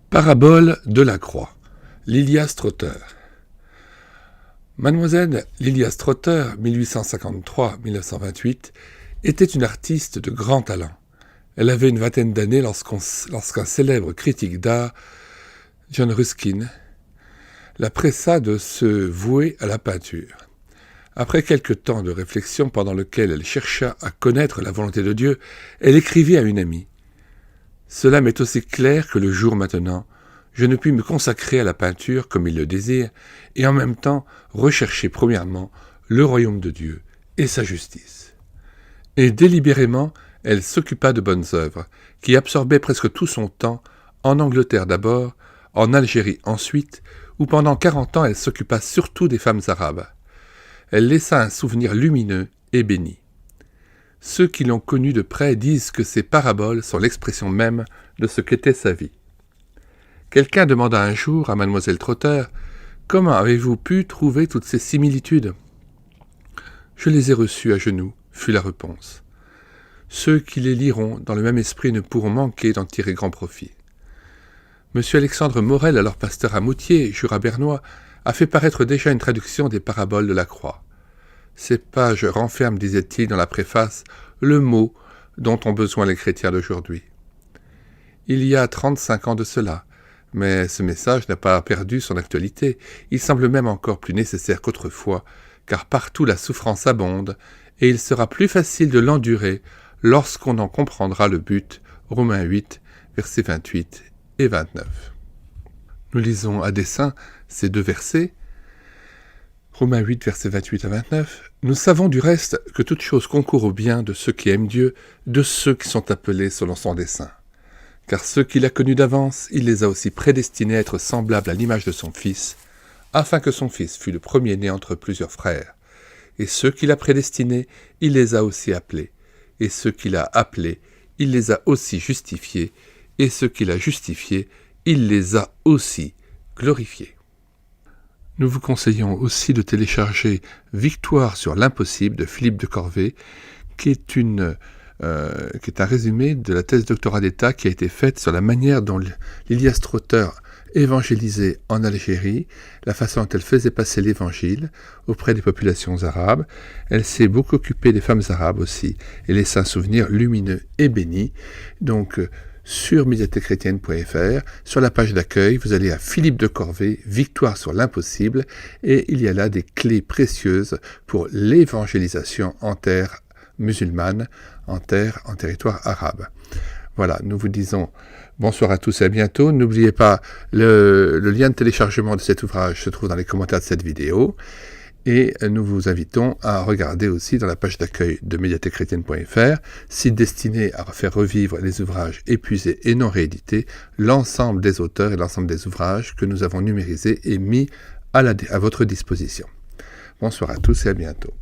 Parabole de la croix. Lilias Trotter. Mademoiselle Lilias Trotter, 1853-1928, était une artiste de grand talent. Elle avait une vingtaine d'années lorsqu'un célèbre critique d'art, John Ruskin, la pressa de se vouer à la peinture. Après quelque temps de réflexion pendant lequel elle chercha à connaître la volonté de Dieu, elle écrivit à une amie. Cela m'est aussi clair que le jour maintenant, je ne puis me consacrer à la peinture comme il le désire, et en même temps rechercher premièrement le royaume de Dieu et sa justice. Et délibérément, elle s'occupa de bonnes œuvres, qui absorbaient presque tout son temps, en Angleterre d'abord, en Algérie ensuite, où pendant 40 ans elle s'occupa surtout des femmes arabes. Elle laissa un souvenir lumineux et béni. Ceux qui l'ont connue de près disent que ces paraboles sont l'expression même de ce qu'était sa vie. Quelqu'un demanda un jour à mademoiselle Trotter « Comment avez-vous pu trouver toutes ces similitudes ?»« Je les ai reçues à genoux, » fut la réponse. Ceux qui les liront dans le même esprit ne pourront manquer d'en tirer grand profit. M. Alexandre Morel, alors pasteur à Moutier, Jura bernois, a fait paraître déjà une traduction des paraboles de la croix. Ces pages renferment, disait-il dans la préface, le mot dont ont besoin les chrétiens d'aujourd'hui. Il y a 35 ans de cela, mais ce message n'a pas perdu son actualité. Il semble même encore plus nécessaire qu'autrefois, car partout la souffrance abonde, et il sera plus facile de l'endurer lorsqu'on en comprendra le but. Romains 8, versets 28 et 29. Nous lisons à dessein ces deux versets. Romains 8, versets 28 à 29. Nous savons du reste que toute chose concourt au bien de ceux qui aiment Dieu, de ceux qui sont appelés selon son dessein. Car ceux qu'il a connus d'avance, il les a aussi prédestinés à être semblables à l'image de son Fils, afin que son Fils fût le premier-né entre plusieurs frères. Et ceux qu'il a prédestinés, il les a aussi appelés. Et ceux qu'il a appelés, il les a aussi justifiés. Et ceux qu'il a justifiés, il les a aussi glorifiés. Nous vous conseillons aussi de télécharger Victoire sur l'impossible de Philippe de Corvée, qui est un résumé de la thèse de doctorat d'État qui a été faite sur la manière dont Lilias Trotter évangélisait en Algérie, la façon dont elle faisait passer l'évangile auprès des populations arabes. Elle s'est beaucoup occupée des femmes arabes aussi, et laisse un souvenir lumineux et béni. Donc, sur médiathèquechrétienne.fr, sur la page d'accueil, vous allez à Philippe de Corvée, Victoire sur l'impossible, et il y a là des clés précieuses pour l'évangélisation en terre musulmane, en territoire arabe. Voilà, nous vous disons bonsoir à tous et à bientôt. N'oubliez pas, le lien de téléchargement de cet ouvrage se trouve dans les commentaires de cette vidéo. Et nous vous invitons à regarder aussi dans la page d'accueil de médiathèquechrétienne.fr, site destiné à faire revivre les ouvrages épuisés et non réédités, l'ensemble des auteurs et l'ensemble des ouvrages que nous avons numérisés et mis à votre disposition. Bonsoir à tous et à bientôt.